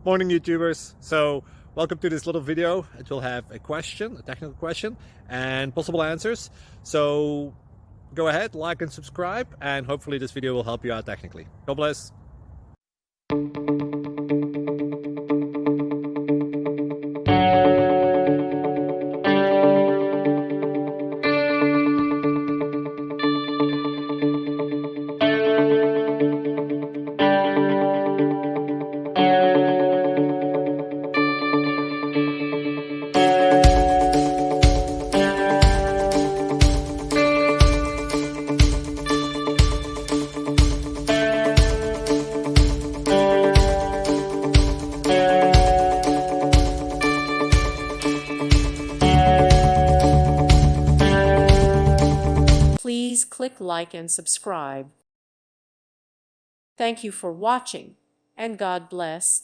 Morning YouTubers. So welcome to this little video. It will have a question, a technical question, and possible answers. So go ahead, like and subscribe, and hopefully this video will help you out technically. God bless. Please click like and subscribe. Thank you for watching, and God bless.